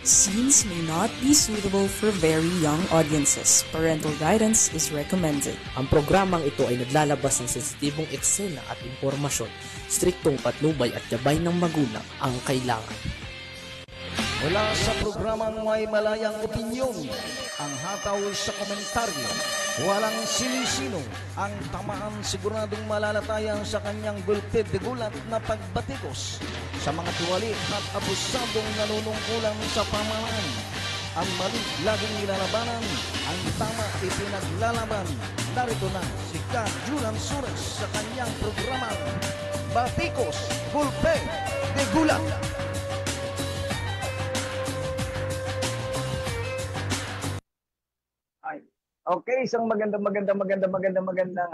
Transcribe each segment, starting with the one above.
Scenes may not be suitable for very young audiences. Parental guidance is recommended. Ang programang ito ay naglalabas ng sensitibong eksena at impormasyon. Striktong patnubay at gabay ng magulang ang kailangan. Mula sa programang may malayang opinyon, ang hataw sa komentaryo, walang sinisino, ang tamaan siguradong malalatayan sa kanyang gulpid de gulat na pagbatikos sa mga tuwali at abusadong nanunungkulan sa pamahalaan. Ang mali laging nilalabanan, ang tama ipinaglalaban. Narito na si Juran Sures sa kanyang programang Batikos, Gulpe de Gulat. Okay, isang magandang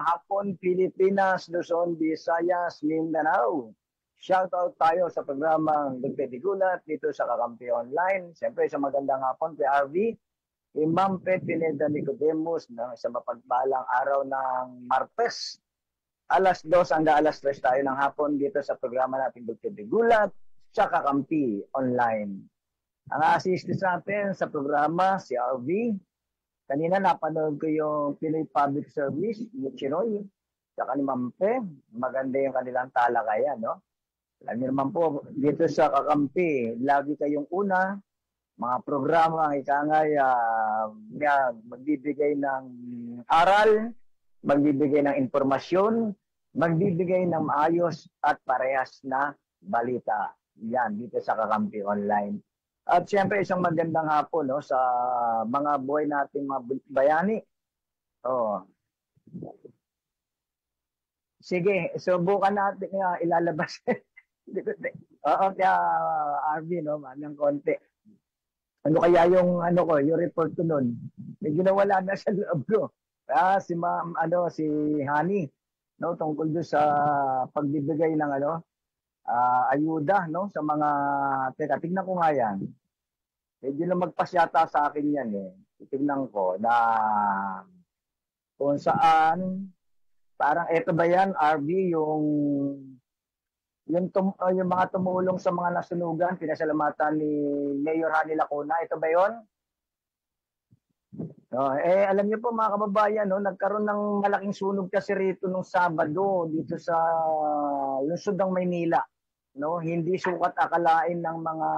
hapon, Pilipinas, Luzon, Visayas, Mindanao. Shoutout tayo sa programang Gulpe de Gulat dito sa Kakampi Online. Siyempre, isang magandang hapon kay RV, kay Ma'am Pet Pineda Nicodemus, na sa mapagbalang araw ng Martes. Alas 2 hanggang alas 3 tayo ng hapon dito sa programa natin Gulpe de Gulat sa Kakampi Online. Ang assistant natin sa programa, si RV. Kanina napanood ko yung Pinoy Public Service, yung Chinoy, saka ni Mampe. Maganda yung kanilang talakayan, no? Alam niyo naman po, dito sa Kakampi, lagi kayong una, mga programa, ikangay, magbibigay ng aral, magbibigay ng informasyon, magbibigay ng maayos at parehas na balita. Yan, dito sa Kakampi Online. At siyempre isang magandang hapon, no, sa mga buhay nating mga bayani. Oh. Sige, subukan natin ilalabas. Oo, kaya RV, no, ng konti. Ano kaya yung yung report ko noon? Medyo nawala na sa loob ko. Si Ma'am si Hani, no, tungkol do sa pagbibigay ng ayuda, no, sa mga tignan ko nga yan. Medyo na magpasyata sa akin yan eh. Tingnan ko na kung saan parang eto ba yan, RV, yung mga tumulong sa mga nasunugan, pinasalamatan ni Mayor Hani Lacuna. Ito ba yon? Alam niyo po mga kababayan, no, nagkaroon ng malaking sunog kasi rito nung Sabado dito sa lungsod ng Maynila. No, hindi sukat akalain ng mga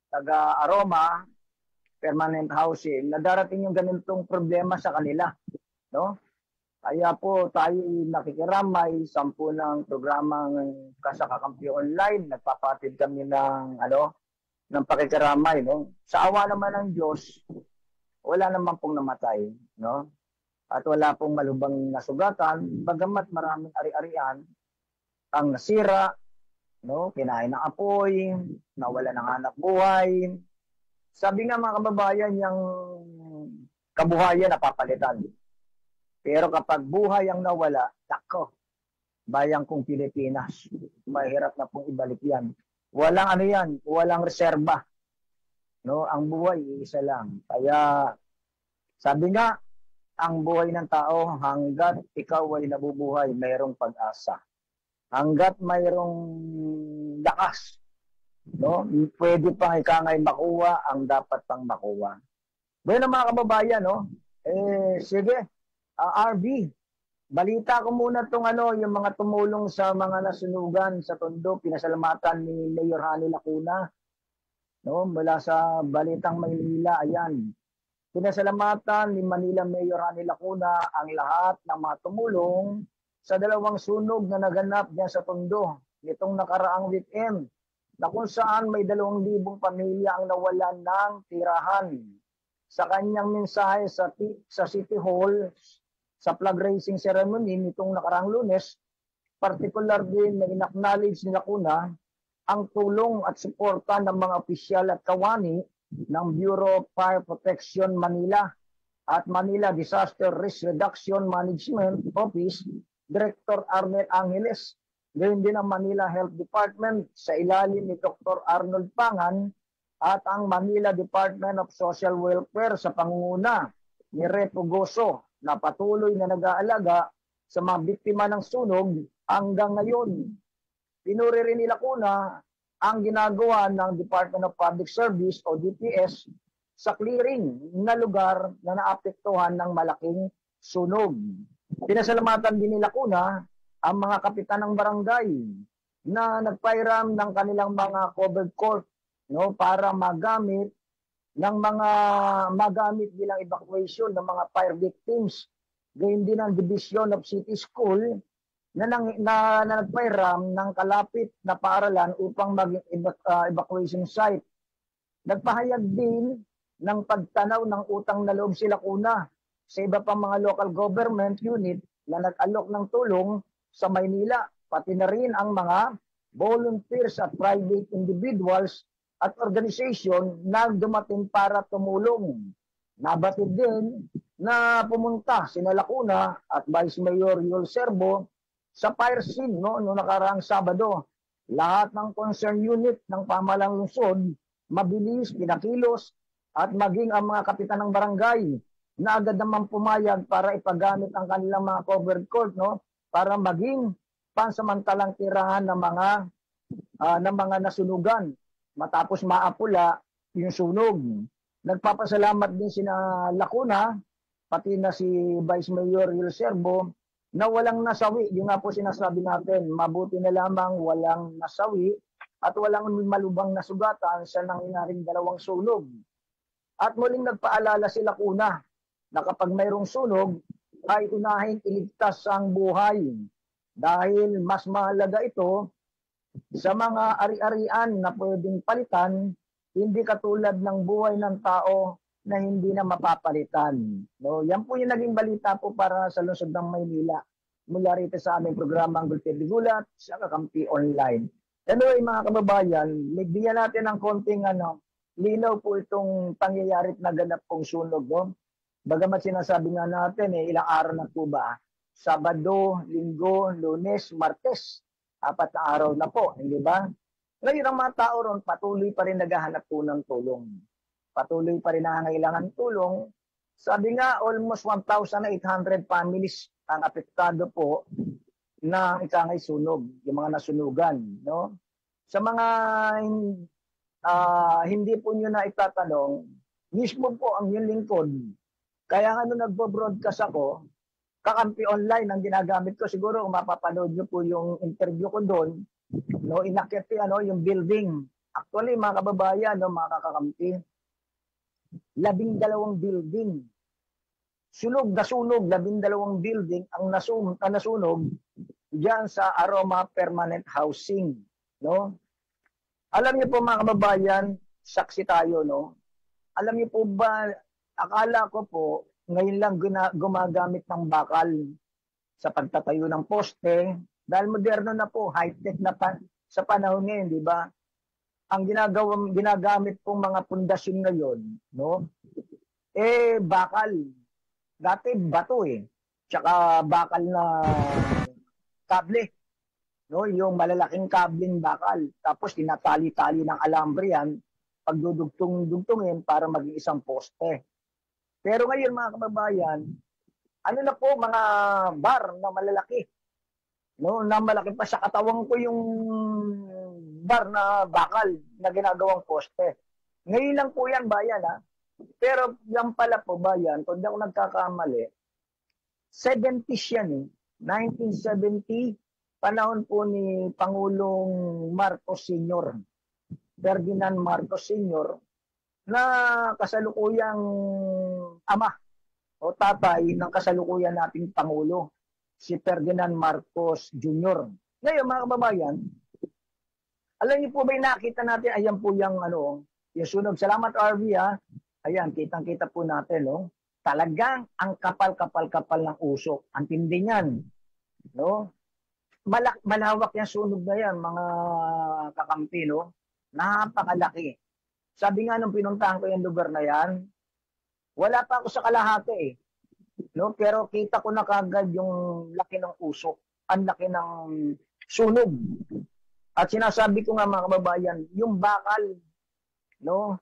taga-Aroma permanent housing na darating yung ganitong problema sa kanila, no? Kaya po tayo nakikiramay, 10 ng programang Kakampi Online, nagpapatid kami ng ng pakikiramay, no? Sa awa naman ng Diyos, wala naman pong namatay, no? At wala pong malubang nasugatan, bagamat maraming ari-arian ang nasira, no, kinain ng apoy, nawala ng hanap buhay. Sabi nga mga kababayan, yung kabuhayan napapalitan. Pero kapag buhay ang nawala, tako, bayang kong Pilipinas, mahirap na pong ibalik yan. Walang yan, walang reserba. No, ang buhay isa lang. Kaya sabi nga, ang buhay ng tao hanggat ikaw ay nabubuhay, mayroong pag-asa. Hanggat mayroong lakas, no, pwede pang ikangay makuha ang dapat pang makuha. Bueno mga kababayan, no, sige, RV, balita ko muna itong yung mga tumulong sa mga nasunugan sa Tondo, pinasalamatan ni Mayor Hani Lacuna, no, mula sa Balitang Maynila. Ayan, pinasalamatan ni Manila Mayor Hani Lacuna ang lahat ng mga tumulong sa 2 sunog na naganap diyan sa Tondo nitong nakaraang weekend, na kung saan may 2,000 pamilya ang nawalan ng tirahan. Sa kanyang mensahe sa City Hall sa flag raising ceremony nitong nakaraang Lunes, particular din na in-acknowledge ni Lacuna ang tulong at suporta ng mga opisyal at kawani ng Bureau of Fire Protection Manila at Manila Disaster Risk Reduction Management Office Director Arnel Angeles, gayon din ang Manila Health Department sa ilalim ni Dr. Arnold Pangan at ang Manila Department of Social Welfare sa pangunguna ni Repo Goso na patuloy na nag-aalaga sa mga biktima ng sunog hanggang ngayon. Pinuri rin ni Lacuna ang ginagawa ng Department of Public Service o DPS sa clearing na lugar na naapektuhan ng malaking sunog. Pinasalamatan din nila kuna ang mga kapitan ng barangay na nagpairam ng kanilang mga covered court, no, para magamit bilang evacuation ng mga fire victims. Gayun din ang Division of City School na nagpairam ng kalapit na paaralan upang maging evacuation site. Nagpahayag din ng pagtanaw ng utang na loob sila kuna sa iba pang mga local government unit na nag-alok ng tulong sa Maynila, pati na rin ang mga volunteers at private individuals at organization na dumating para tumulong. Nabatid din na pumunta sina Lacuna at Vice Mayor Yul Serbo sa fire scene noong nakaraang Sabado. Lahat ng concern unit ng pamahalang lungsod mabilis, pinakilos, at maging ang mga kapitan ng barangay na agad naman pumayag para ipagamit ang kanilang mga covered court, no, para maging pansamantalang tirahan ng mga nasunugan matapos maapula yung sunog. Nagpapasalamat din sina Lacuna, pati na si Vice Mayor Yul Serbo, na walang nasawi. Yung nga po sinasabi natin, mabuti na lamang walang nasawi at walang malubang nasugatan sa nangyaring dalawang sunog. At muling nagpaalala sila kuna na kapag mayroong sunog ay unahin iligtas ang buhay dahil mas mahalaga ito sa mga ari-arian na pwedeng palitan, hindi katulad ng buhay ng tao na hindi na mapapalitan. No, yan po yung naging balita po para sa lungsod ng Maynila mula rito sa aming programang Gulpit de Gulat sa Kakampi Online. Anyway, mga kababayan, bigyan natin ng konting linaw po itong pangyayari na ganap pong sunog. No? Bagamat sinasabi nga natin, ilang araw na po ba? Sabado, Linggo, Lunes, Martes. 4 na araw na po, hindi ba? Ngayon ang mga tao ron patuloy pa rin naghahanap po ng tulong. Patuloy pa rin nangangailangan tulong. Sabi nga, almost 1,800 families ang apektado po ng ikangay sunog, yung mga nasunugan. No? Sa mga hindi po nyo na itatanong, mismo po ang yung lingkod. Kaya nga nagbo-broadcast ako, Kakampi Online ang ginagamit ko. Siguro kung mapapanood nyo po yung interview ko doon, no, inakyat yung building. Actually, mga kababayan, no, mga kakampi, 12 building. Sunog, 12 building ang nasunog diyan sa Aroma Permanent Housing. No? Alam niyo po mga kababayan, saksi tayo, no? Alam niyo po ba, akala ko po, ngayon lang gumagamit ng bakal sa pagtatayo ng poste. Dahil moderno na po, high-tech na sa panahon ngayon, di ba? Ang ginagamit pong mga pundasyon ngayon, no? Bakal. Dati bato Tsaka bakal na kable. No, yung malalaking kabling bakal. Tapos tinatali-tali ng alambre yan, pagdudugtong-dugtongin para maging isang poste. Pero ngayon mga kababayan, ano na po mga bar na malalaki. No, na malaki pa sa katawan ko yung bar na bakal na ginagawang poste. Ngayon lang po yan bayan Pero yan pala po bayan, kung di ako nagkakamali, 70s yan 1970, panahon po ni Pangulong Marcos Sr., Ferdinand Marcos Sr., na kasalukuyang ama o tatay ng kasalukuyan nating Pangulo, si Ferdinand Marcos Jr. Ngayon mga kababayan, alam niyo po ba nakita natin, ayan po yung yung sunog. Salamat RV Ayan, kitang-kita po natin, no? Talagang ang kapal-kapal-kapal ng usok. Ang tindi niyan, no? Malawak yung sunog na yan, mga kakampi, no? Napakalaki. Sabi nga nung pinuntahan ko yung lugar na yan, wala pa ako sa kalahati no? Pero kita ko na kagad yung laki ng usok, ang laki ng sunog. At sinasabi ko nga mga kababayan, yung bakal, no?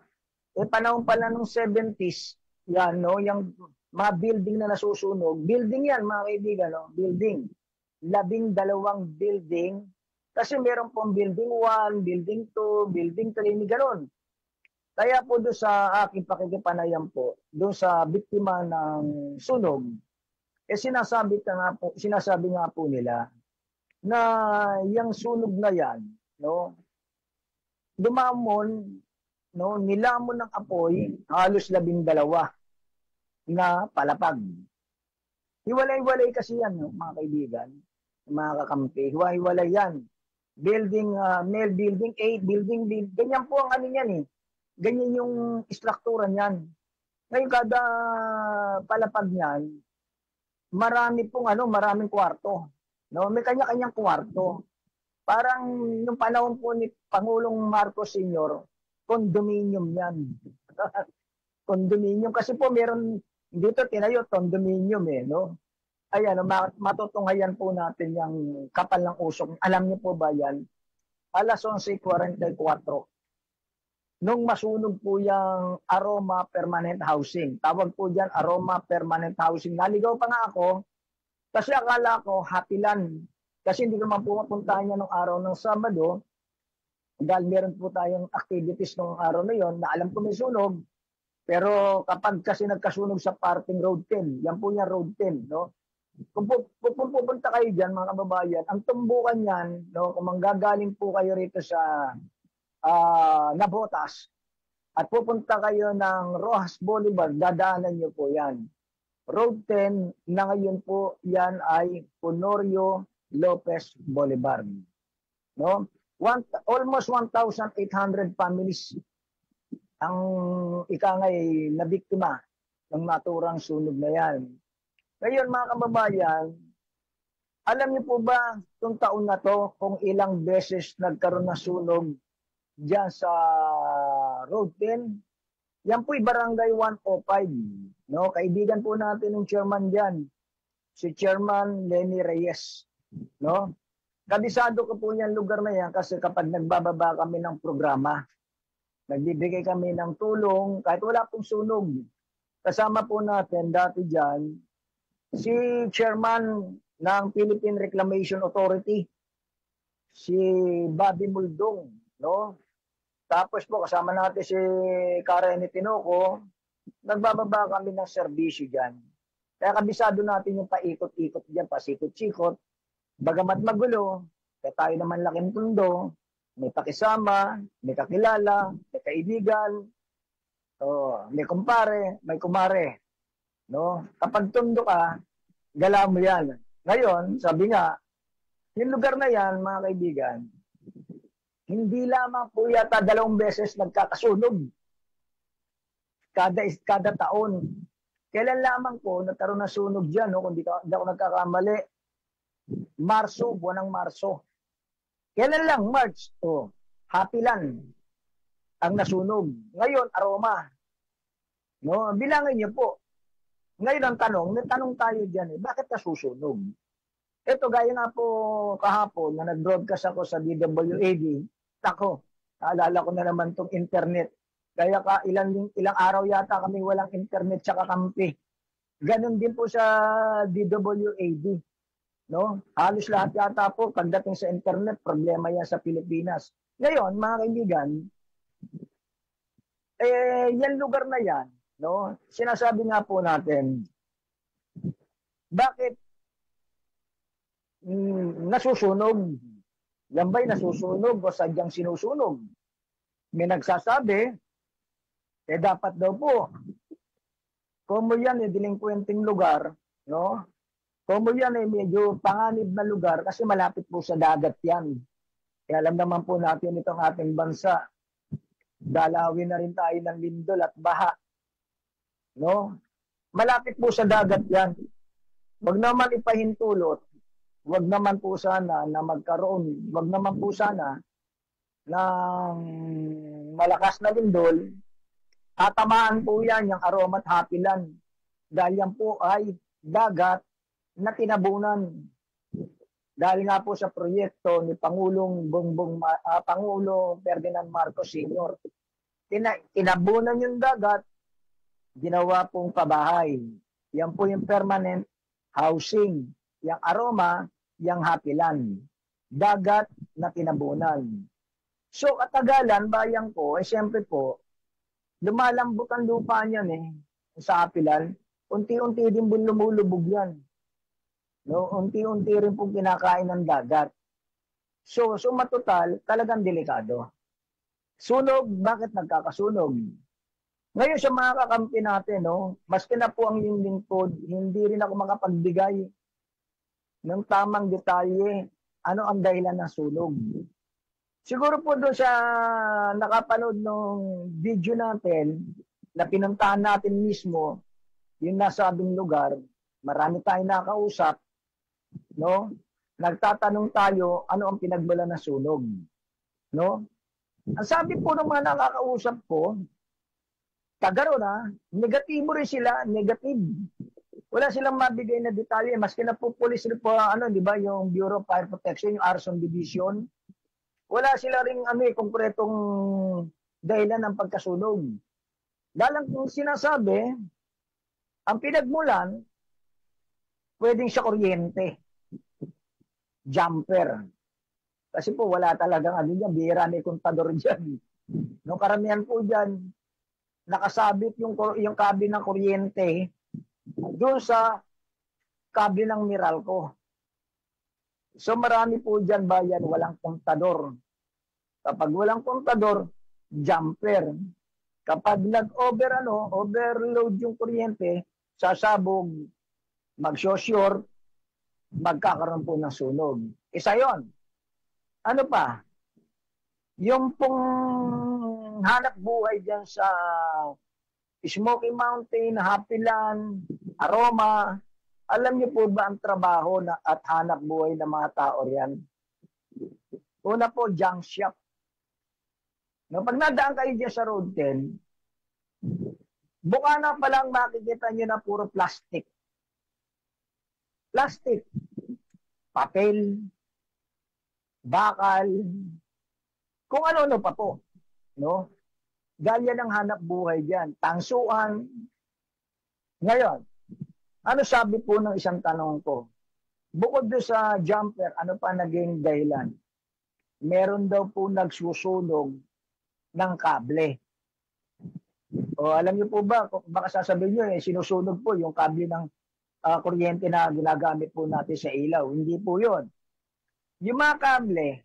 Panahon pala nung 70s, yan, no? Yung mga building na nasusunog, building yan mga kaibigan, no? Building. 12 building Kasi meron pong building 1, building 2, building 3, may ganun. Kaya po doon sa aking pakikipanayam po, doon sa biktima ng sunog, sinasabi nga po nila na yung sunog na yan, no, dumamon, no, nilamon ng apoy halos 12 na palapag. Hiwalay-walay kasi yan, no, mga kaibigan, mga kakampi. Hiwalay yan. Building, male building 8, building B, ganyan po ang ano yan eh. Ganyan yung struktura niyan. Ngayon kada palapag niyan, maraming kwarto. No, may kanya-kanyang kwarto. Parang yung panahon po ni Pangulong Marcos Sr., condominium yan. Condominium kasi po meron dito tinayo condominium eh, no? Ayan, matutunghayan po natin yung kapal ng usok. Alam niyo po ba yan? Alas 11:44. Nung masunog po yung Aroma Permanent Housing. Tawag po dyan, Aroma Permanent Housing. Naligaw pa nga ako kasi akala ko Happyland. Kasi hindi ko naman pumapuntahan niya nung araw ng Sabado dahil meron po tayong activities nung araw na yon na alam ko may sunog. Pero kapag kasi nagkasunog sa parting Road 10, yan po yung Road 10, no? Kung pupunta kayo dyan, mga kababayan, ang tumbukan yan, no, kung manggagaling po kayo rito sa Nabotas at pupunta kayo ng Rojas Boulevard, dadaanan nyo po yan. Road 10 na ngayon po yan ay Honorio Lopez Boulevard. No? Almost 1,800 families ang ikangay na biktima ng naturang sunog na yan. Ngayon mga kababayan, alam niyo po ba itong taon na to kung ilang beses nagkaroon ng sunog diyan sa Road 10? Yan po'y Barangay 105. No? Kaibigan po natin yung chairman diyan, si Chairman Lenny Reyes. No? Kabisado ko po yan lugar na yan kasi kapag nagbababa kami ng programa, nagbibigay kami ng tulong kahit wala pong sunog. Kasama po natin dati diyan si Chairman ng Philippine Reclamation Authority, si Bobby Muldong, no? Tapos po kasama natin si Karen Tinoco, nagbababa kami ng serbisyo diyan. Kaya kabisado natin yung paikot-ikot diyan, pasikot-sikot. Bagamat magulo, kaya tayo naman laking tundo, may pakisama, may kakilala, may kaibigan, may kumpare, may kumare. No? Kapag tundo ka, gala mo yan. Ngayon, sabi nga, yung lugar na yan, mga kaibigan, hindi lamang po yata 2 beses nagkakasunog. Kada taon. Kailan lamang po nagkaroon ng sunog dyan, no? Kung di ako nagkakamali, Marso, buwan ng Marso. Kailan lang? March. Happyland ang nasunog. Ngayon, Aroma. No? Bilangin niyo po. Ngayon ang tanong tayo dyan, bakit nasusunog? Ito, gaya nga po kahapon na nag-broadcast ako sa DWAD, naalala ko na naman itong internet. Kaya ilang araw yata kami walang internet sa kakampi. Ganon din po sa DWAD. No? Halos lahat yata po, pagdating sa internet, problema yan sa Pilipinas. Ngayon, mga kaibigan, yan lugar na yan, no? Sinasabi nga po natin, bakit nasusunog? Yan ba'y nasusunog o sadyang sinusunog? May nagsasabi, dapat daw po, kung mo yan delinquenting lugar, no? Kung mo yan medyo panganib na lugar kasi malapit po sa dagat yan. Kaya alam naman po natin itong ating bansa, dalawin na rin tayo ng lindol at baha. No? Malapit po sa dagat yan. Wag naman ipahintulot. Wag naman po sana na magkaroon. Wag naman po sana ng malakas na lindol. Tatamaan po yan yung Aroma at Happyland. Dahil yan po ay dagat na tinabunan. Dahil nga po sa proyekto ni Pangulo Ferdinand Marcos Sr. Tinabunan yung dagat, ginawa pong pabahay. Yan po yung permanent housing. Yung Aroma, yung Happyland. dagat na tinabunan. So, katagalan, bayan ko, siyempre po, lumalambot ang lupa niyan sa Apilan. Unti-unti din po lumulubog yan. No? Unti-unti rin pong kinakain ng dagat. So matotal, talagang delikado. Sunog, bakit nagkakasunog? Ngayon sa mga kakampi natin, no, maski na po ang yung lingkod, hindi rin ako makapagbigay ng tamang detalye ano ang dahilan ng sunog. Siguro po doon sa nakapanood ng video natin na pinuntahan natin mismo, yung nasabing lugar, marami tayong nakausap, no? Nagtatanong tayo ano ang pinagmulan ng sunog, no? Ang sabi po ng mga nakakausap ko, tagaro na, negatibo rin sila, negative. Wala silang mabigay na detalye, maski na po police report, di ba, yung Bureau of Fire Protection, yung Arson Division, wala sila ring konkretong dahilan ng pagkasunog. Dalang kung sinasabi, ang pinagmulan, pwedeng sa kuryente, jumper. Kasi po wala talagang bihira may kontador dyan. No, karamihan po dyan, nakasabit yung kable ng kuryente doon sa kable ng Meralco. So marami po dyan bayan, walang kontador. Kapag walang kontador, jumper. Kapag overload yung kuryente, sasabog, mag-short, magkakaroon po ng sunog. Isa yon. Ano pa? Yung pong hanap buhay dyan sa Smoky Mountain, Hapilan, Aroma, alam niyo po ba ang trabaho at hanap buhay ng mga tao riyan? Una po, junk shop. No, pag nadaan kayo dyan sa Road 10, buka na palang makikita nyo na puro plastic. Plastic. Papel. Bakal. Kung ano-ano pa po. No? Galya ng hanap buhay dyan. Tangsuan. Ngayon, ano sabi po ng isang tanong ko? Bukod doon sa jumper, ano pa naging dahilan? Meron daw po nagsusunog ng kable. O alam niyo po ba, baka sasabihin niyo sinusunog po yung kable ng kuryente na ginagamit po natin sa ilaw. Hindi po 'yon. Yung mga kable,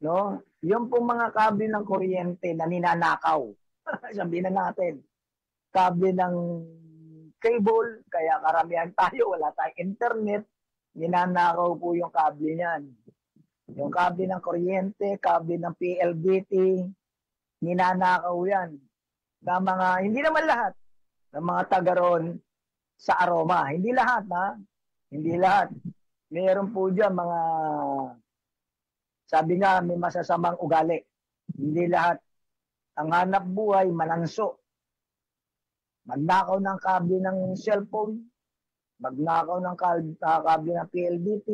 no? Yung po mga kable ng kuryente na ninanakaw. Sabihin na natin, kable ng cable, kaya karamihan tayo, wala tayong internet, ninanakaw po yung kable niyan. Yung kable ng kuryente, kable ng PLDT, ninanakaw yan. Na mga, hindi naman lahat, ng mga tagaron sa Aroma. Hindi lahat, ha? Hindi lahat. Meron po dyan mga, sabi nga, may masasamang ugali. Hindi lahat. Ang hanap buhay, mananso. Magnakaw ng kable ng cellphone, magnakaw ng kable ng PLDT,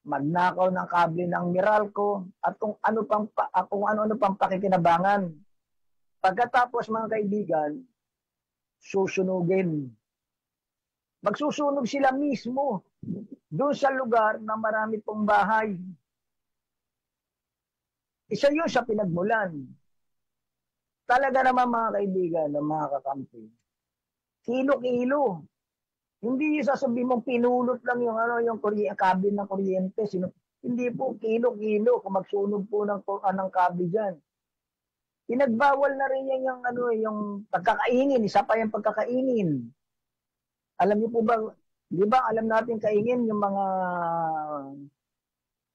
magnakaw ng kable ng Meralco, at kung ano-ano pang pakikinabangan. Pagkatapos mga kaibigan, susunugin. Magsusunog sila mismo doon sa lugar na marami pong bahay. Isa yun sa pinagmulan. Talaga naman mga kaibigan, mga kakampi, kilo-kilo. Hindi yung sasabihin mong pinulot lang yung kable ng kuryente. Hindi po, kilo-kilo kung magsunog po ng kable dyan. Pinagbawal na rin yan yung pagkakaingin. Isa pa yung pagkakaingin. Alam niyo po ba, di ba alam natin kaingin yung mga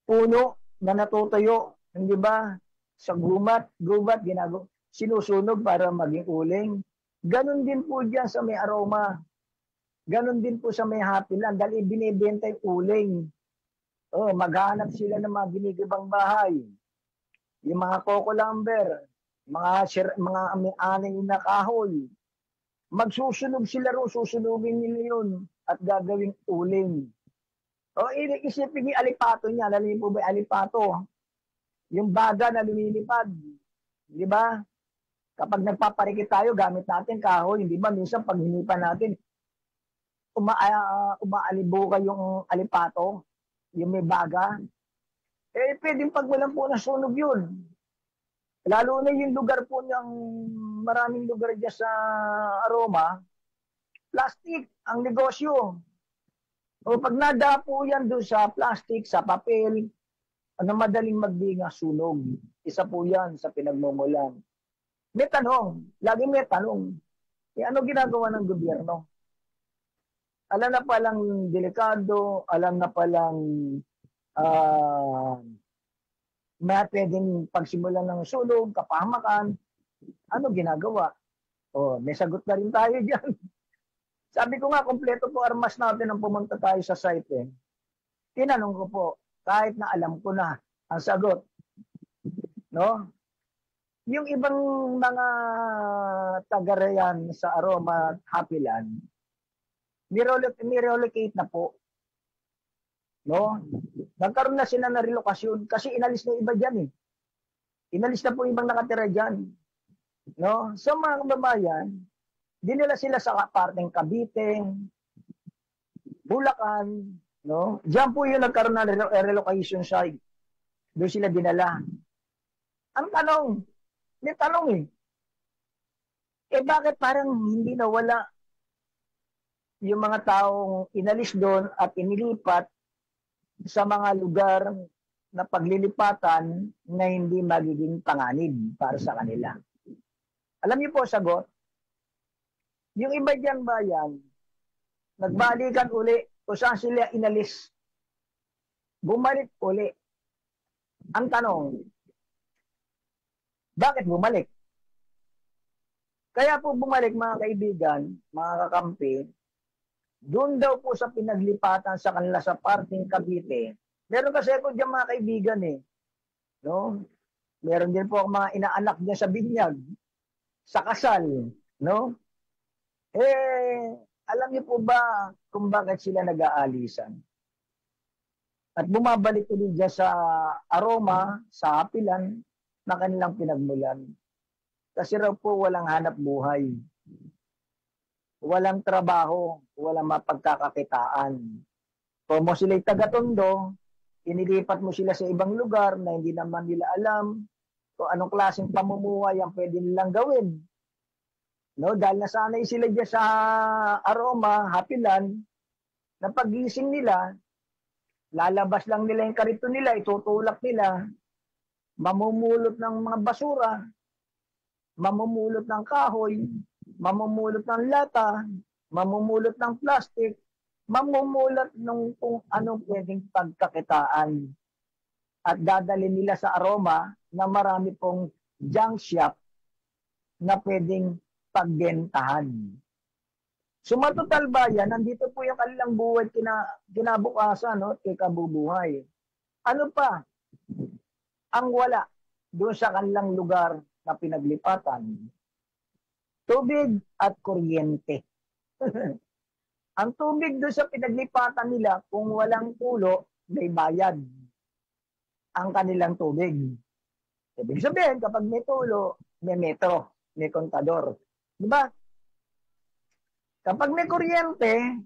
puno na natutuyo, hindi ba? Sa gubat, sinusunog para maging uling. Ganon din po dyan sa may Aroma. Ganon din po sa may Hapilan dahil ibinibenta yung uling. Maghanap sila ng mga ginigibang bahay. Yung mga coco lumber, mga may-aning na kahoy. Magsusunog sila ro, susunugin nila yun at gagawing uling. Isipin yung alipato niya. Alam niyo po ba alipato? Yung baga na lumilipad. Di ba? Kapag nagpaparikit tayo, gamit natin kahoy. Di ba? Minsan pag hinipan natin, umaalibuga yung alipato, yung may baga. Pwedeng pagmulan po ng sunog yun. Lalo na yung lugar po ng maraming lugar dyan sa Aroma, plastic ang negosyo. O pag nadapo yan doon sa plastic, sa papel, ano madaling magdinga, sunog. Isa po yan sa pinagmumulan. May tanong, lagi may tanong, ano ginagawa ng gobyerno? Alam na palang delikado, alam na palang may pwedeng pagsimulan ng sunog, kapahamakan, ano ginagawa? May sagot na rin tayo dyan. Sabi ko nga, kompleto po armas natin ang pumunta tayo sa site. Tinanong ko po, kahit na alam ko na ang sagot. No? Yung ibang mga taga-reyan sa Aroma at Hapilan, nirelocate na po. No? Nagkaroon na sila na relokasyon kasi inalis na iba dyan eh. Inalis na po ibang nakatira dyan. No? So mga kababayan, dinala sila sa parteng Cavite, Bulacan, no? Diyan po yung nagkaroon ng relocation site. Doon sila dinala. Ang tanong, may tanong bakit parang hindi nawala yung mga taong inalis doon at inilipat sa mga lugar na paglilipatan na hindi magiging panganib para sa kanila? Alam niyo po sagot? Yung iba dyan bayan, nagbalikan uli kung saan sila inalis. Bumalik uli. Ang tanong, bakit bumalik? Kaya po bumalik mga kaibigan, mga kakampi, doon daw po sa pinaglipatan sa kanila sa parting Cavite. Meron kasi ako dyan mga kaibigan no? Meron din po ako mga inaanak niya sa binyag, sa kasal, no? Alam niyo po ba kung bakit sila nag-aalisan? At bumabalik ulit dyan sa Aroma, sa Hapilan, na kanilang pinagmulan. Kasi raw po walang hanap buhay. Walang trabaho, walang mapagkakakitaan. Kung mo sila'y taga-Tondo, inilipat mo sila sa ibang lugar na hindi naman nila alam kung anong klaseng pamumuhay ang pwede nilang gawin. No, dahil nasanay sila dyan sa Aroma, Hapilan, na pagising nila, lalabas lang nila yung karito nila, itutulak nila, mamumulot ng mga basura, mamumulot ng kahoy, mamumulot ng lata, mamumulot ng plastic, mamumulot ng kung anong pwedeng pagkakitaan. At dadali nila sa Aroma na marami pong junk shop na pwedeng pagbentahan. So matotal bayan, nandito po yung kanilang buhay kinabukasan, no? Kabubuhay. Ano pa ang wala doon sa kanilang lugar na pinaglipatan? Tubig at kuryente. Ang tubig doon sa pinaglipatan nila, kung walang tulo, may bayad ang kanilang tubig. Ibig sabihin, kapag may tulo, may metro, may kontador. Diba? Kapag may kuryente,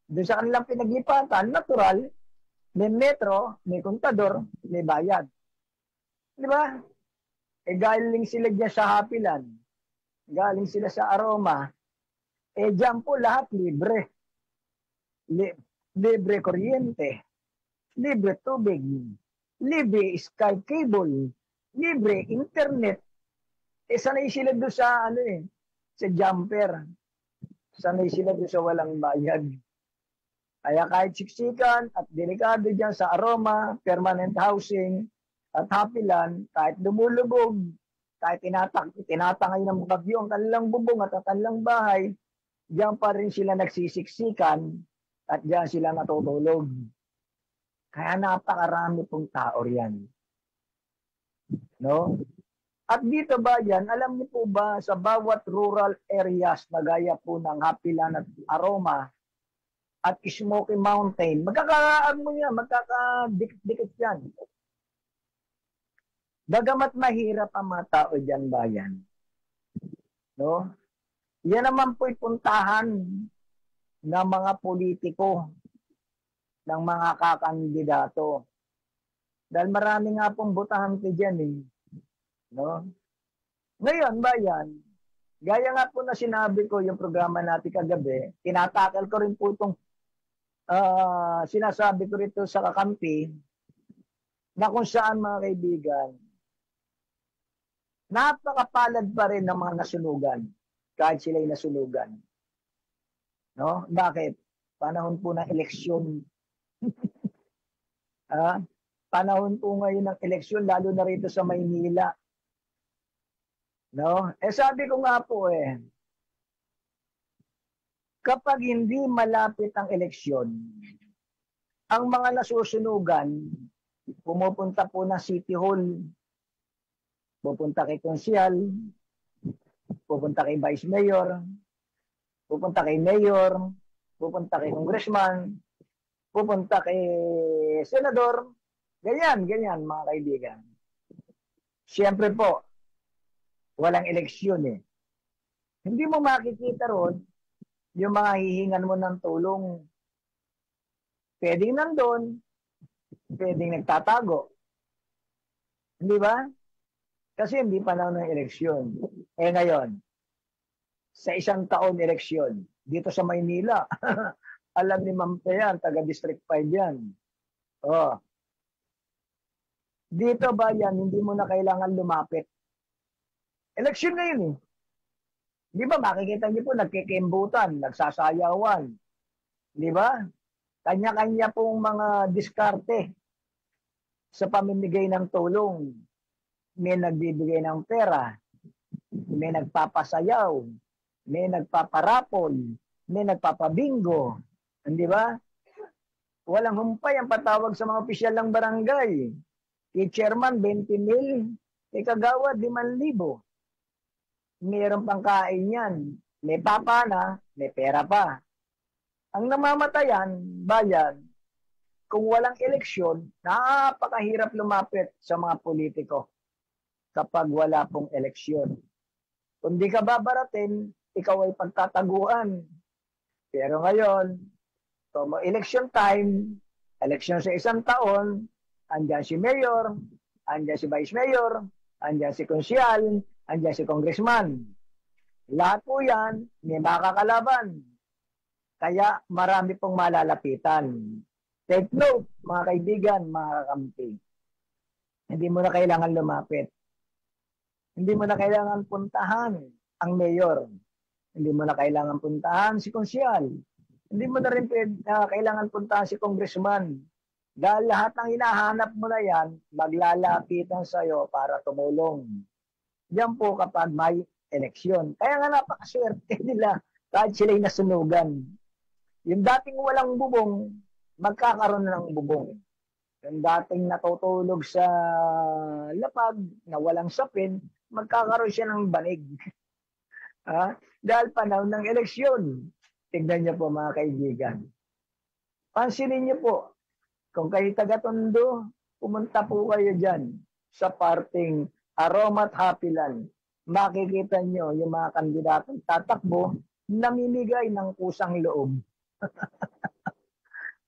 doon sa kanilang pinaglipatan, natural, may metro, may kontador, may bayad. Diba? Galing sila dyan sa Hapilan, galing sila sa Aroma, dyan po lahat libre. Libre kuryente, libre tubig, libre sky cable, libre internet. Sanay sila doon sa sa jumper. Sanay sila doon sa walang bayad. Kaya kahit siksikan at delikado dyan sa Aroma, permanent housing, at Hapilan, kahit lumulubog, kahit tinatangay ng bagyo ang kanilang bubong at ang kanilang bahay, diyan pa rin sila nagsisiksikan at diyan sila natutulog. Kaya napakarami pong tao riyan. No? At dito ba yan, alam niyo po ba sa bawat rural areas na gaya po ng Hapilan at Aroma at Smoky Mountain, magkakadikit-dikit yan. Bagamat mahirap ang mga tao dyan bayan. No? Yan naman po'y puntahan ng mga politiko, ng mga kakandidato. Dahil marami nga pong butante dyan eh. No? Ngayon, bayan, gaya nga po na sinabi ko yung programa natin kagabi, tinatakal ko rin po itong sinasabi ko rito sa kakampi na kung saan mga kaibigan, napakapalad pa rin ng mga nasunugan kahit sila'y nasunugan. No? Bakit? Panahon po ng eleksyon. Panahon po ngayon ng eleksyon, lalo na rito sa Maynila. No? Sabi ko nga po kapag hindi malapit ang eleksyon, ang mga nasusunugan, pumupunta po ng City Hall, pupunta kay Konsyal, pupunta kay Vice Mayor, pupunta kay Mayor, pupunta kay Congressman, pupunta kay Senador, ganyan mga kaibigan. Siyempre po, walang eleksyon eh. Hindi mo makikita ron yung mga hihingan mo ng tulong. Pwedeng nandun, pwedeng nagtatago. Hindi ba? Kasi hindi panahon ng eleksyon. Ngayon, sa isang taon eleksyon, dito sa Maynila, alam ni Ma'am yan, taga District 5 yan. Dito ba yan, hindi mo na kailangan lumapit. Eleksyon na yun eh. Di ba makikita niyo po nagkikimbutan, nagsasayawan. Di ba? Kanya-kanya pong mga diskarte sa pamimigay ng tulong. May nagbibigay ng pera, may nagpapasayaw, may nagpaparapol, may nagpapabingo. Di ba? Walang humpay ang patawag sa mga opisyal ng barangay. Kay chairman, 20 mil. Kay kagawad, 5,000. Mayroon pang kain yan. May papa na, may pera pa. Ang namamatayan, bayan, kung walang eleksyon, napakahirap lumapit sa mga politiko kapag wala pong eleksyon. Kung di ka babaratin, ikaw ay pagtataguan. Pero ngayon, election time, eleksyon sa isang taon, andyan si mayor, andyan si vice mayor, andyan si konsyal, andyan si congressman. Lahat po yan, may makakalaban. Kaya marami pong malalapitan. Take note, mga kaibigan, mga kakampi. Hindi mo na kailangan lumapit. Hindi mo na kailangan puntahan ang mayor. Hindi mo na kailangan puntahan si konsyal. Hindi mo na rin kailangan puntahan si congressman. Dahil lahat ng hinahanap mo na yan, maglalapitan sa'yo para tumulong. Yan po kapag may eleksyon. Kaya nga napakaswerte nila kahit sila'y nasunugan. Yung dating walang bubong, magkakaroon ng bubong. Yung dating natutulog sa lapag na walang sapin, magkakaroon siya ng banig. Dahil panahon ng eleksyon. Tignan niyo po mga kaibigan. Pansinin niyo po, kung kayo taga-Tondo, pumunta po kayo dyan sa parting Aromat Happyland. Makikita nyo yung mga kandidatong tatakbo namimigay ng kusang loob.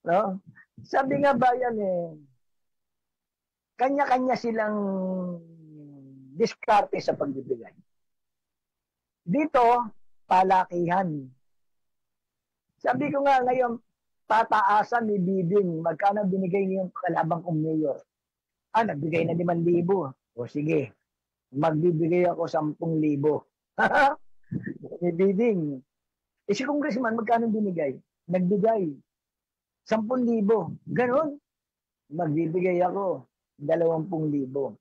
No? Sabi nga bayan kanya-kanya silang diskarte sa pagbibigay. Dito, palakihan. Sabi ko nga ngayon, tataasan ni bidding. Magkano binigay niyong kalabang kong mayor? Nagbigay na 5,000. O sige, magbibigay ako 10,000. May bidding. Si congressman, magkano binigay? Nagbigay 10,000. Ganon. Magbibigay ako 20,000.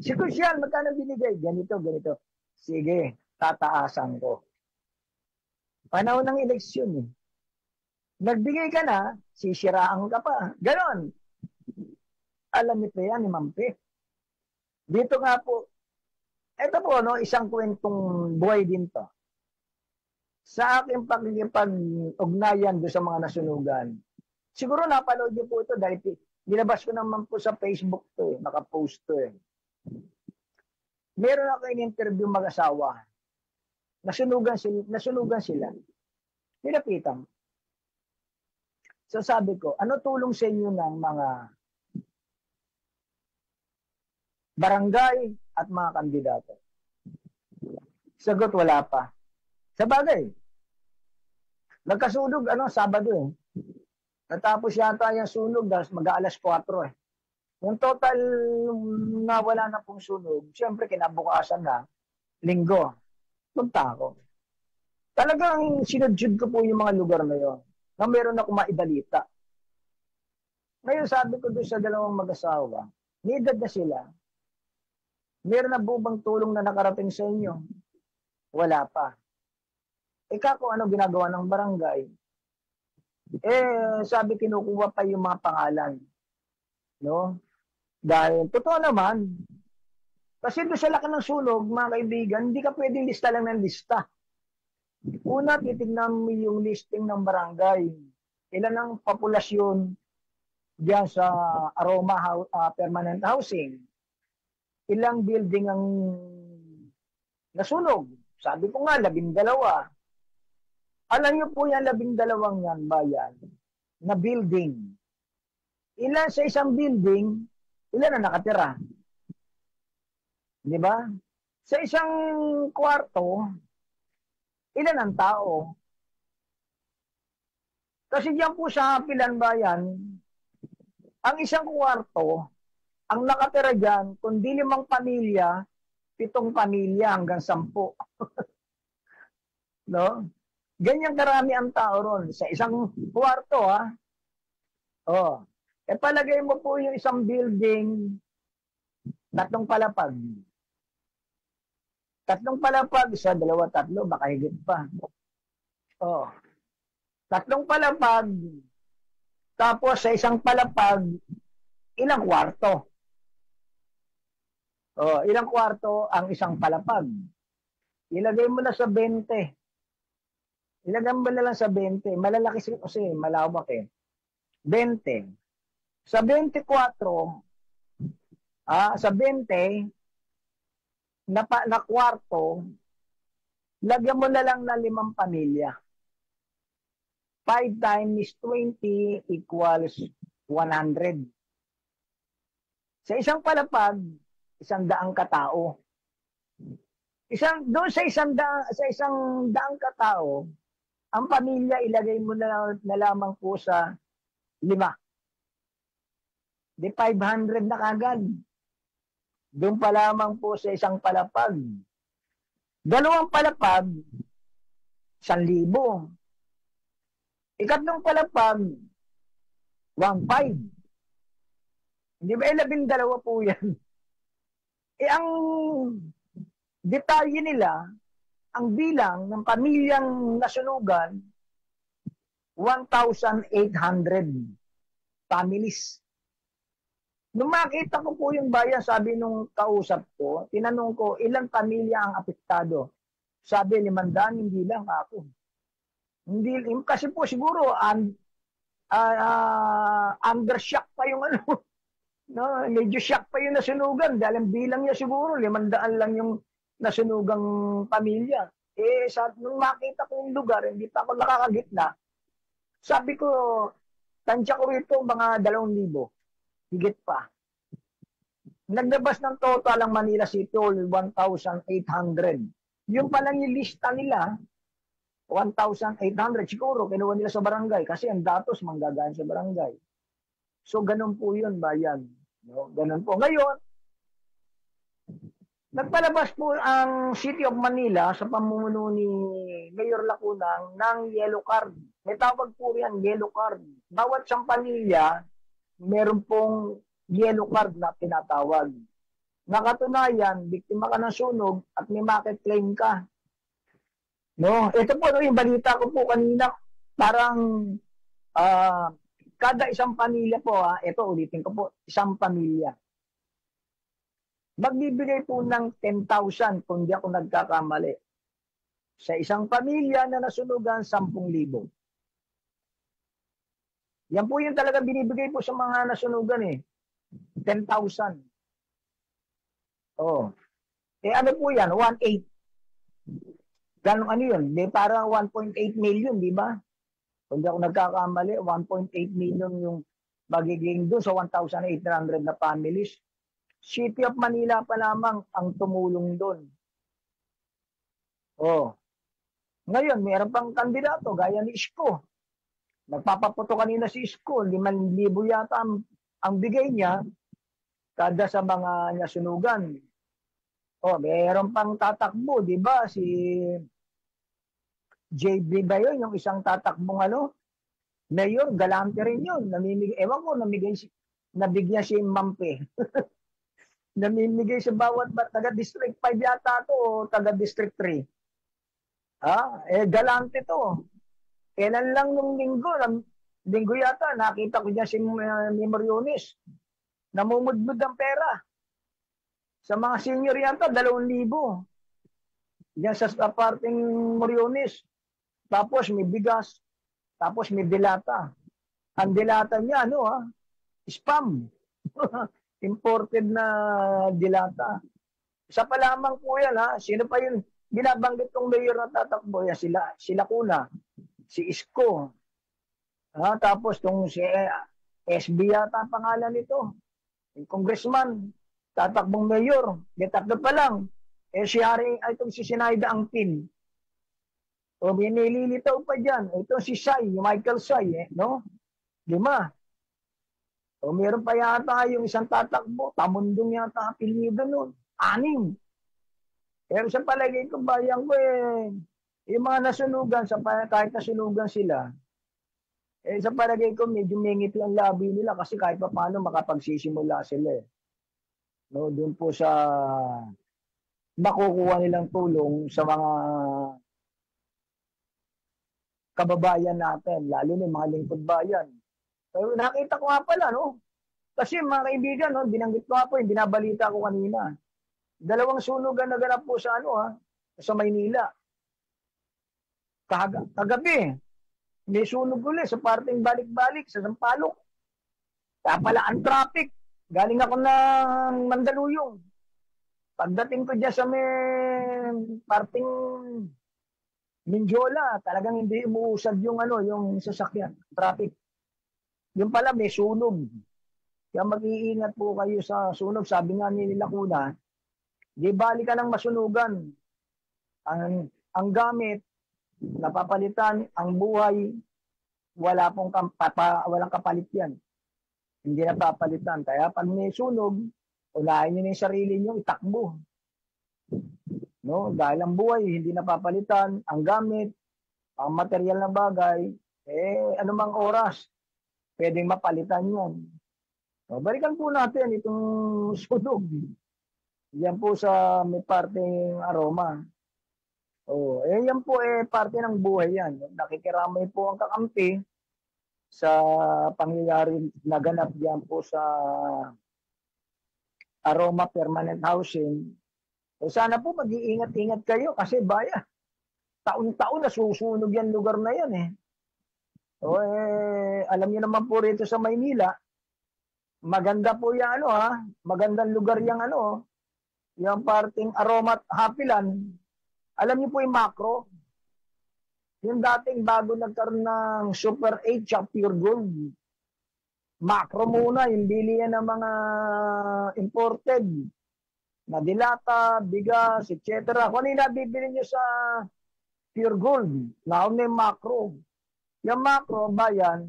Si konsyal, magkano binigay? Ganito. Sige, tataasan ko. Panahon ng eleksyon Nagbigay ka na, sisiraan ka pa. Ganon. Alam niyo yan ni Mampi. Dito nga po, ito po, isang kwentong buhay din to. Sa aking pakikipag-ugnayan doon sa mga nasunugan, siguro napanood niyo po ito dahil nilabas ko naman po sa Facebook to nakapost to Meron ako in-interview mag-asawa. Nasunugan sila. Nilapitan. So sabi ko, ano tulong sa inyo ng mga barangay at mga kandidato? Sagot, wala pa. Sa bagay, nagkasunog, Sabado eh. Natapos yata yung sunog, mag-aalas 4 eh. Yung total na wala na pong sunog, siyempre kinabukasan na, Linggo, punta ako. Talagang sinudjud ko po yung mga lugar na yon na meron akong maibalita. Ngayon sabi ko doon sa dalawang mag-asawa, may edad na sila. Meron na bubang tulong na nakarating sa inyo? Wala pa. Kung ano ginagawa ng barangay? Sabi kinukuha pa yung mga pangalan. No? Dahil, totoo naman, kasi doon sa laki ng sunog, mga kaibigan, hindi ka pwedeng lista lang ng lista. Una, titignan mo yung listing ng barangay. Ilan ang populasyon diyan sa Aroma Permanent Housing? Ilang building ang nasunog? Sabi ko nga, 12. Alam niyo po yan, 12 yan, bayan, na building. Ilan sa isang building, ilan na nakatira? Di ba? Sa isang kwarto, ilan ang tao? Kasi diyan po sa Pilan Bayan, ang isang kwarto, ang nakatira diyan, kundi 5 pamilya, 7 pamilya hanggang 10. No? Ganyan karami ang tao ron sa isang kwarto, ha? Oh. Palagay mo po yung isang building, 3 palapag. 3 palapag, 1, 2, 3, baka higit pa. Oh. 3 palapag, tapos sa isang palapag, ilang kwarto? Oh, ilang kwarto ang isang palapag? Ilagay mo na sa 20. Ilagay mo na lang sa 20. Malalaki kasi, malawak eh. 20. Sa 24, sa 20, na kwarto, lagyan mo na lang na 5 pamilya. 5 times 20 equals 100. Sa isang palapag, 100 katao. Doon sa isang daang katao, ang pamilya ilagay mo na lamang po sa 5. Di 500 na kagad. Doon pa lamang po sa isang palapag. 2 palapag, 1,000. Ikatlong palapag, 1,500. Hindi ba 12 po yan? Ang detalye nila, ang bilang ng pamilyang nasunugan, 1,800 families. Nung makita ko po yung bayan, sabi nung kausap ko, tinanong ko, ilang pamilya ang apektado? Sabi, 500, hindi lang ako. Hindi, kasi po siguro, under shock pa yung no, medyo shock pa yung nasunugan dahil ang bilang niya siguro 500 lang yung nasunugang pamilya. Nung makita ko yung lugar, hindi pa ako nakakagitna. Sabi ko, tansya ko rito mga 2,000. Higit pa. Naglabas ng total ang Manila City Hall, 1,800. Yung palang yung lista nila, 1,800. Siguro, kinuha nila sa barangay kasi ang datos manggagaling sa barangay. So, ganun po yun, bayan. No? Ganun po. Ngayon, nagpalabas po ang City of Manila sa pamumuno ni Mayor Lacunang ng yellow card. May tawag po yan, yellow card. Bawat isang pamilya, meron pong yellow card na tinatawag. Nakatunayan, biktima ka ng sunog at may market claim ka. No? Ito po yung balita ko po kanina, parang kada isang pamilya po, ito ulitin ko po, isang pamilya. Magbibigay po ng 10,000 kung di ako nagkakamali. Sa isang pamilya na nasunugan, 10,000. Yan po yung talaga binibigay po sa mga nasunugan eh. 10,000. Oh. Ano po yan? 1.8. Ganong ano yun? Di parang 1.8 million, di ba? Kung di ako nagkakamali, 1.8 million yung magiging doon sa 1,800 na families. City of Manila pa lamang ang tumulong doon. Oh. Ngayon, mayroon pang kandidato, gaya ni Isko. Nagpapaputo kanina si Isko, 5,000 yata ang bigay niya kada sa mga nasunugan. Oh, mayroon pang tatakbo, di ba? Si JB ba yun, yung isang tatakbong mayor, galante rin yun. Namimigay, ewan ko, nabigyan si Mampe. Namimigay sa bawat taga-district 5 yata to o taga-district 3. Galante to. Kailan lang nung linggo yata, nakita ko niya si Moriones. Namumudmud ang pera. Sa mga senior yata, 2,000. Yan sa parting Moriones. Tapos may bigas. Tapos may dilata. Ang dilata niya, spam. Imported na dilata. Isa pa lamang po yan, Sino pa yun? Binabanggit kong mayor na tatakbo. Yan, sila Kuna. Si Isko. Tapos si SB yata pangalan nito. Yung congressman. Tatakbong mayor. Tatlo pa lang. Itong si Sinaida Angkin. O binililitaw pa dyan. Ito si Sai, Michael Sai, no? 5. O meron pa yata yung isang tatakbo. Tamundong yata apelyido nun. 6. Pero sa palagay ko, bayan ko yung mga nasunugan, kahit nasunugan sila, sa palagay ko, medyo mingit lang labi nila kasi kahit pa paano makapagsisimula sila. No, doon po sa makukuha nilang tulong sa mga kababayan natin, lalo na mga lingkod bayan. So, nakita ko nga pala, kasi mga kaibigan, binanggit ko nga po, yung binabalita ko kanina. 2 sunugan na ganap po sa sa Maynila. Kagabi, may sunog ulit sa parting balik-balik sa Sampaloc. Kaya pala ang traffic. Galing ako ng Mandaluyong. Pagdating ko dyan sa may parting Mindiola, talagang hindi umuusad yung yung sasakyan, traffic. Yung pala may sunog. Kaya mag-iingat po kayo sa sunog. Sabi nga ni Kuna, di bali ka ng masunugan. Ang gamit, napapalitan, ang buhay, walang kapalit yan. Hindi napapalitan. Kaya pag may sunog, unahin nyo na yung sarili nyo, itakbo. No? Dahil ang buhay, hindi napapalitan, ang gamit, ang material na bagay, anumang oras, pwedeng mapalitan yan. So, balikan po natin itong sunog. Yan po sa may parting Aroma. Yan po parte ng buhay yan. Nakikiramay po ang kakampi sa pangyayari na ganap yan po sa Aroma Permanent Housing. Sana po mag-iingat-ingat kayo kasi taon-taon nasusunog yan lugar na yan alam niyo naman po rito sa Maynila, maganda po yan magandang lugar yung yung parting Aroma at Hapilan. Alam niyo po yung Macro, yung dating bago nagkaroon ng Super 8 at Pure Gold. Macro muna, yung bili yan ng mga imported na dilata, bigas, etc. Kung ano yung nabibili nyo sa Pure Gold, naon na yung Macro. Yung Macro, bayan,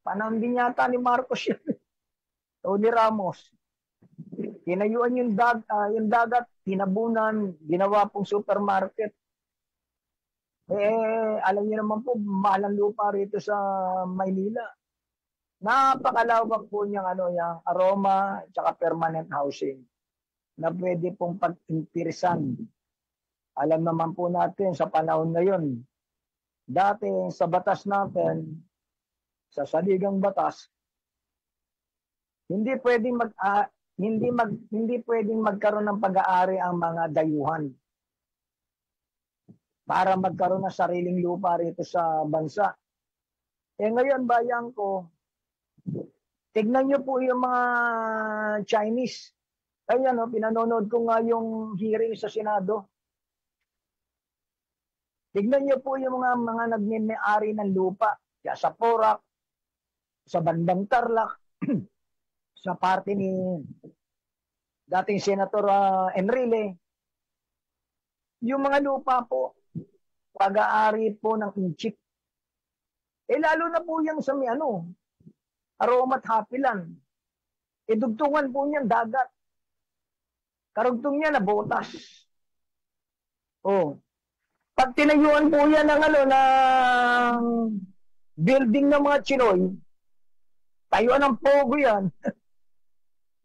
panahon din yata ni Marcos yun. O ni Ramos. Tinayuan yung dagat, tinabunan, ginawa pong supermarket. Alam niyo naman po, mahal ang lupa rito sa Maynila. Napakalawak po niyang yung Aroma at permanent housing na pwede pong pag-interesan. Alam naman po natin sa panahon na yun, dati sa batas natin, sa saligang batas, hindi pwedeng magkaroon ng pag-aari ang mga dayuhan para magkaroon ng sariling lupa rito sa bansa. Ngayon, bayan ko, tignan nyo po yung mga Chinese. Ayan, pinanonood ko nga yung hearing sa Senado. Tignan nyo po yung mga nagme-ari ng lupa. Sa Porac, sa bandang Tarlac, sa parte ni dating Senator Enrile, yung mga lupa po, pag-aari po ng Inchik. Lalo na po yan sa may Aroma at Hapilan. Dugtungan po niyan dagat. Karugtong niya na botas. Pag tinayuan po yan ng ng building ng mga Chinoy, tayuan ng pogo yan.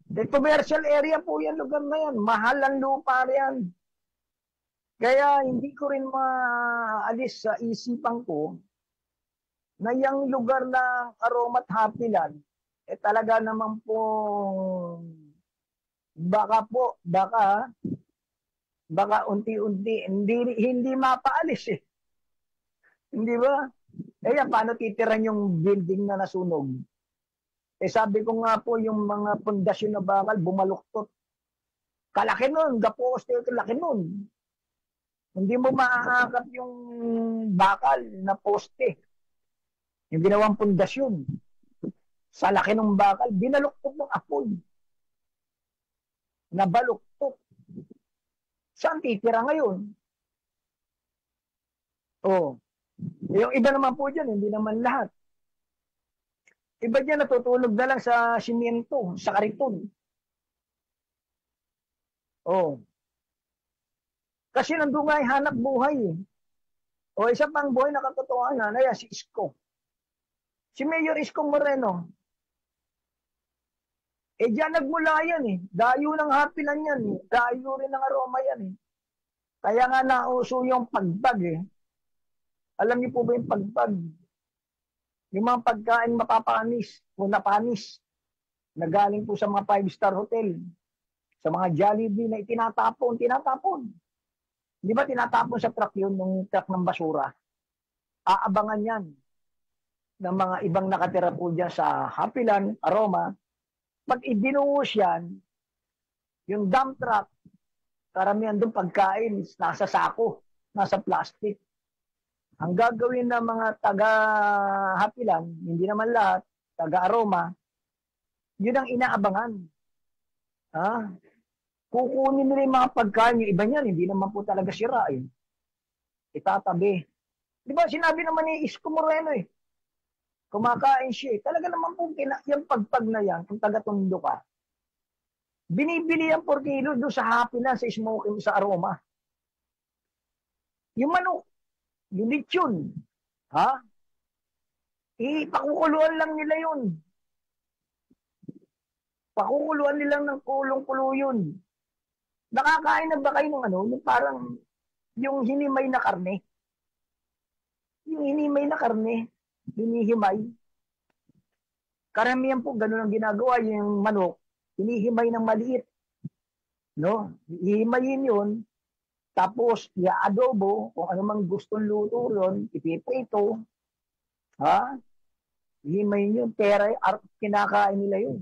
The commercial area po yan, lugar na yan. Mahal ang lupa yan. Kaya hindi ko rin maalis sa isipan ko na yung lugar ng Aroma at Hapilan, talaga naman po baka unti-unti hindi mapaalis Hindi ba? Paano titiran yung building na nasunog? Sabi ko nga po, yung mga pundasyon na bakal bumaluktot. Kalaki nun, gaposte, kalaki nun. Hindi mo maaakap yung bakal na poste. Yung ginawang pundasyon. Sa laki ng bakal, binaluktot ng apoy. Nabaluktot. Saan titira ngayon? Yung iba naman po dyan, hindi naman lahat. Iba dyan natutulog na lang sa simyento, sa kariton. Kasi nandun nga hanap buhay isa pang buhay na katotohanan, si Isko. Si Mayor Isko Moreno. Diyan nagmula yan Dayo ng Hapilan yan Dayo rin ng Aroma yan Kaya nga nauso yung pagbag Alam niyo po ba yung pagbag? Yung mga pagkain mapapanis o napanis na galing po sa mga 5-star hotel, sa mga Jollibee na tinatapon. Di ba tinatapon sa truck yun, ng truck ng basura? Aabangan yan ng mga ibang nakatira po dyan sa Hapilan, Aroma. Pag ibinuhos yan, yung dump truck, karamihan doon pagkain, nasa sako, nasa plastic. Ang gagawin ng mga taga-Hapilan, hindi naman lahat, taga-Aroma, yun ang inaabangan. Kukunin nila yung mga pagkain, yung iba niyan, hindi naman po talaga sira Itatabi. Di ba sinabi naman ni Isko Moreno kumakain siya Talaga naman po, yung pagpag na yan, kung taga-Tondo ka, binibili yan 4 kilo doon sa Hapilan, sa smoking, sa Aroma. Yung manok, yung lechon, pakukuluan lang nila yun. Pakukuluan nila ng kulong-kulo yun. Nakakain na ba kayo ng yung parang, yung hinimay na karne? Yung hinimay na karne, hinihimay. Karamihan po, ganun ang ginagawa, yung manok, hinihimay ng maliit. Hihimayin yun, tapos, i-adobo, kung ano mang gustong luto yun, ipiprito, hihimayin yun, pera, kinakain nila yun.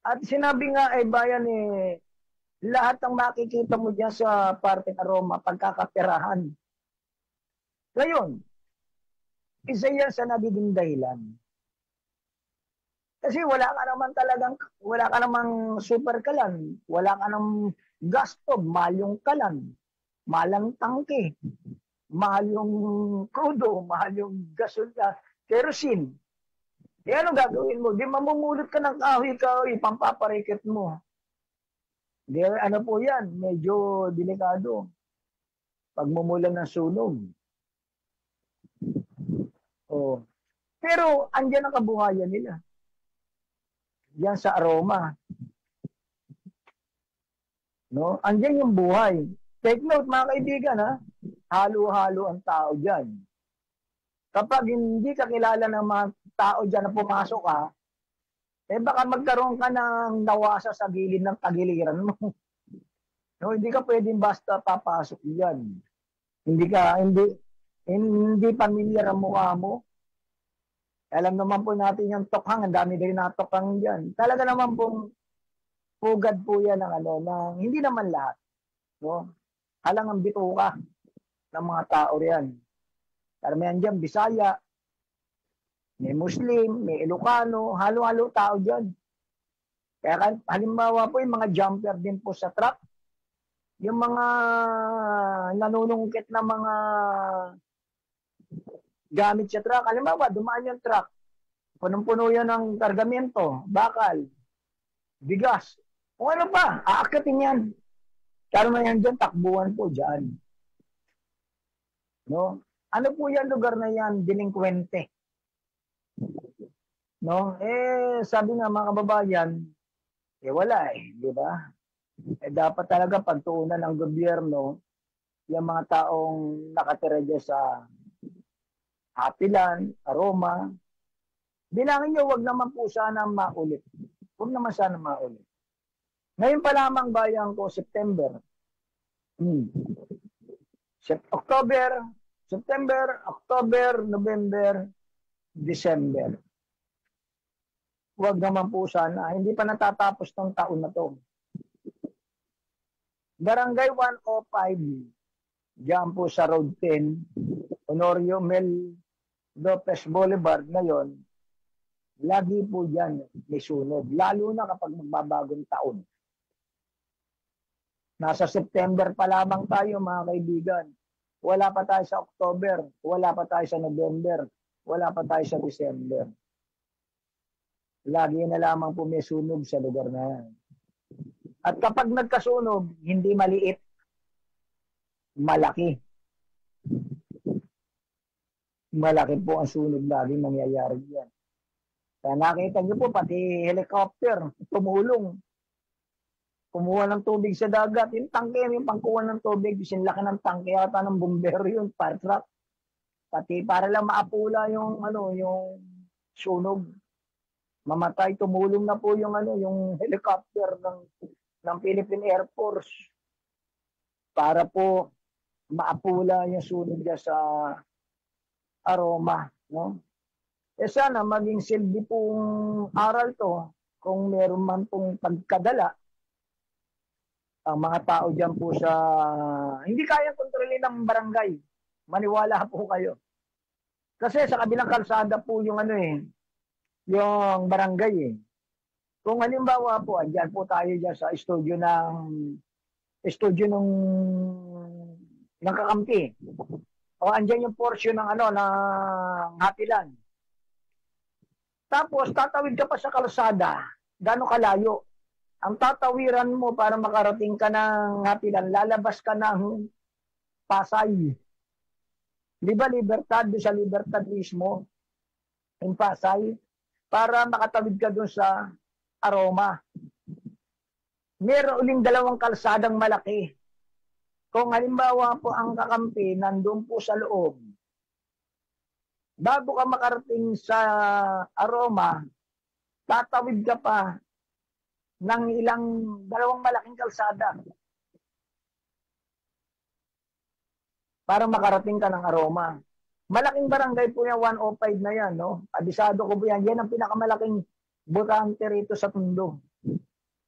At sinabi nga, bayan lahat ng makikita mo dyan sa parte ng Aroma, pagkakaperahan. Ngayon, isa yan sa nagiging dahilan. Kasi wala ka namang super kalan, wala ka namang gasto, mahal yung kalan, mahal ang tangke, mahal yung crudo, mahal yung gasolina, kerosene. Anong gagawin mo? Di mamumulot ka ng kahoy-kahoy, pampaparikit mo. Di, po yan, medyo delikado. Pagmumulan ng sunog. Pero, andyan ang kabuhayan nila. Yan sa Aroma. Andyan yung buhay. Take note, mga kaibigan, halo-halo ang tao dyan. Kapag hindi ka kilala ng mga tao dyan na pumasok baka magkaroon ka ng nawasa sa gilid ng tagiliran mo. Hindi ka pwedeng basta papasok dyan. Hindi pamilyar ang mukha mo. Alam naman po natin yung tokhang, ang dami din na tokhang dyan. Talaga naman pong pugad po yan ng hindi naman lahat. Halang ang bituka ng mga tao riyan. Karamihan dyan, Bisaya, may Muslim, may Ilocano, halo-halo tao dyan. Kaya halimbawa po yung mga jumper din po sa truck, yung mga nanunungkit na mga gamit sa truck. Halimbawa, dumaan yung truck, punong-puno yan ng kargamento, bakal, bigas, kung ano pa, aakatin yan. Karo na yan dyan, takbuhan po dyan. No? Ano po yan lugar na yan? Delinquente. No? Sabi nga mga kababayan, wala di ba? Dapat talaga pagtuunan ng gobyerno yung mga taong nakatira dyan sa Hapilan, Aroma. Bilangin nyo, wag naman po sana maulit. Huwag naman sana maulit. Ngayon pa lamang bayan ko, September. September, October, November, December. Huwag naman po sana. Hindi pa natatapos ng taon na to. Barangay 105, diyan po sa Road 10, Honorio Mel Lopez Boulevard ngayon, lagi po diyan may sunog. Lalo na kapag magbabagong taon. Nasa September pa lamang tayo mga kaibigan. Wala pa tayo sa October, wala pa tayo sa November, wala pa tayo sa December. Lagi na lamang po may sunog sa lugar na yan. At kapag nagkasunog, hindi maliit, malaki. Malaki po ang sunog lagi nangyayari yan. Kaya nakita niyo po, pati helicopter, tumulong. Kumuha ng tubig sa dagat. Yung tangke, yung pangkuha ng tubig, sinlaki ng tangke yata ng bumbero yun, fire truck. Pati para lang maapula yung, yung sunog. Mamatay, tumulong na po yung, yung helicopter ng Philippine Air Force para po maapula yung sunog dyan sa Aroma. No? Sana maging silbi pong aral to kung meron man pong pagkadala ang mga tao dyan po sa hindi kayang kontrolin ng barangay. Maniwala po kayo. Kasi sa kabilang kalsada po yung yung barangay Kung halimbawa po, andyan po tayo dyan sa studio ng kakampi. O andyan yung portion ng ng Hapilan. Tapos tatawid ka pa sa kalsada, gaano kalayo. Ang tatawiran mo para makarating ka ng Hapilan, lalabas ka ng Pasay. Di ba Libertad, doon sa Libertad mismo, in Pasay, para makatawid ka doon sa Aroma. Meron uling dalawang kalsadang malaki. Kung halimbawa po ang kakampi nandun po sa loob, bago ka makarating sa Aroma, tatawid ka pa ng dalawang malaking kalsada para makarating ka ng Aroma. Malaking barangay po yan, 105 na yan, no? Abisado ko po yan. Yan ang pinakamalaking butante rito sa Tondo.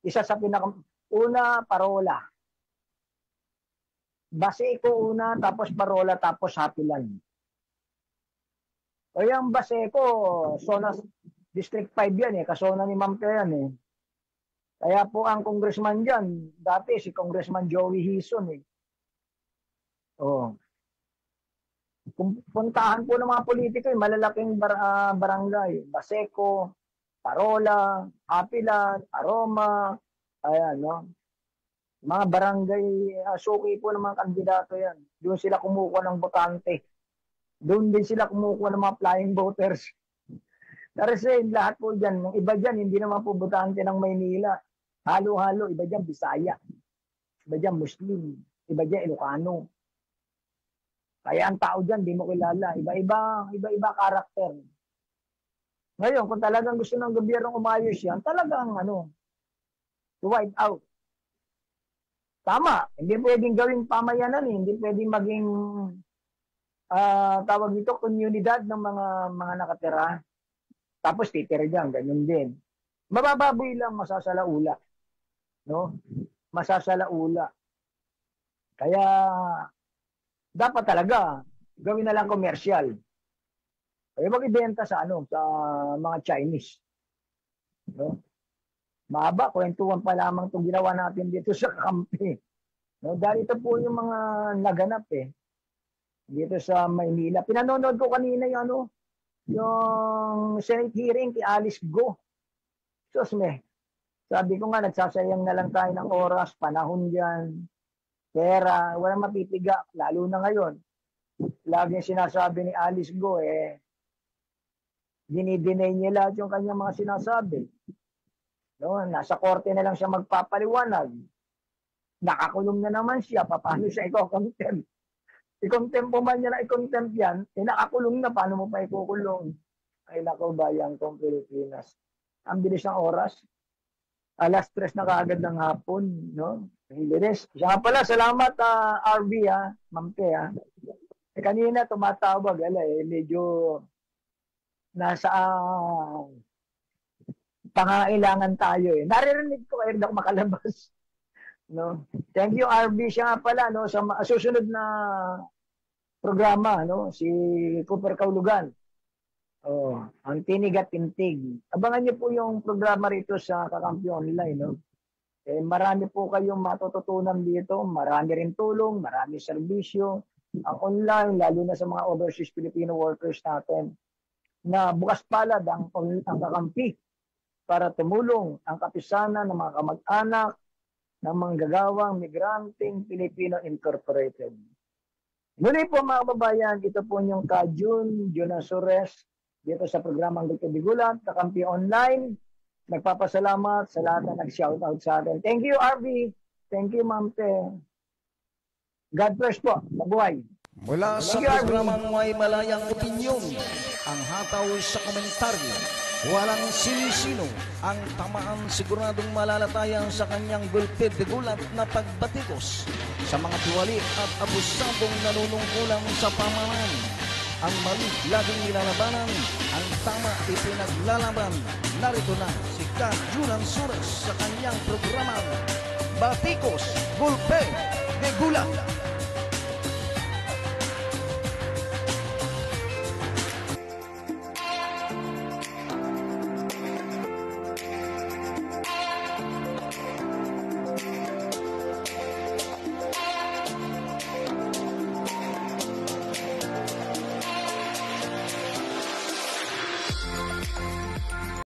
Isa sa una, Parola. Baseco una, tapos Parola, tapos Hapilan. O yung Baseco, Zona District 5 yan kasona ni Ma'am yan Kaya po ang congressman dyan, dati si Congressman Joey Hison Oh. Puntahan po ng mga politiko malalaking barangay, Baseco, Parola, Hapilan, Aroma, ayan, no? Mga barangay, suki po ng mga kandidato yan. Doon sila kumukuha ng botante. Doon din sila kumukuha ng mga flying voters. Kasi lahat po dyan, yung iba dyan, hindi naman po botante ng Maynila. Halo-halo, iba dyan Bisaya. Iba dyan Muslim. Iba dyan Ilocano. Kaya ang tao dyan, di mo kilala. Iba-iba karakter. Ngayon, kung talagang gusto ng gobyernong umayos yan, talagang to wipe out. Tama, hindi pwedeng gawing pamayanan hindi pwedeng maging tawag dito, komunidad ng mga nakatira. Tapos titira dyan, ganyan din. Mabababoy lang, masasalaula. No? Masasalaula. Kaya, dapat talaga, gawin na lang komersyal. Kaya mag-ibenta sa sa mga Chinese. No? Mahaba, kwentuhan pa lamang itong ginawa natin dito sa kampi. No, dahil ito po yung mga naganap dito sa Maynila. Pinanonood ko kanina yung Senate hearing kay Alice Go. Sus sabi ko nga, nagsasayang na lang tayo ng oras, panahon dyan, pera, walang mapipiga, lalo na ngayon. Laging sinasabi ni Alice Go, dinidinay niya lahat yung kanyang mga sinasabi. No, nasa korte na lang siya magpapaliwanag. Nakakulong na naman siya, paano siya i-contempt? I-contempt mo man niya na i-contempt yan, nakakulong na, paano mo pa ikukulong? Ay nako, bayan kong Pilipinas. Ang bilis ng oras. Alas 3 na kaagad ng hapon, no? Ang bilis. Siya nga pala, salamat RV Mampe kanina tumatawag, medyo nasa pangailangan tayo Naririnig ko kaya hindi ako makalabas. No? Thank you RV, siya nga pala sa susunod na programa, si Cooper Kaulugan. Ang Tinig at Tintig. Abangan niyo po yung programa rito sa Kakampi Online, marami po kayong matututunan dito, marami rin tulong, marami serbisyo. Ang online, lalo na sa mga overseas Filipino workers natin, na bukas palad ang kakampi para tumulong ang kapisanan ng mga kamag-anak ng mga gagawang migranteng Filipino Incorporated. Muli po mga kababayan, ito po yung June Asures dito sa programang Dr. Bigulat, Kakampi Online. Nagpapasalamat sa lahat na nag-shoutout sa atin. Thank you, RV. Thank you, Ma'am Te. God bless po. Mabuhay. Mula sa programang May Malayang Opinyon, ang hataw sa komentaryo, walang sinisino, ang tamaan siguradong malalatayan sa kanyang gulpid de gulat na pagbatikos sa mga tiwali at abusadong nanunungkulang sa pamanan. Ang mali laging nilalabanan, ang tama ipinaglalaban. Narito na si Junan Sures sa kanyang programang Batikos, Gulpe de Gulat.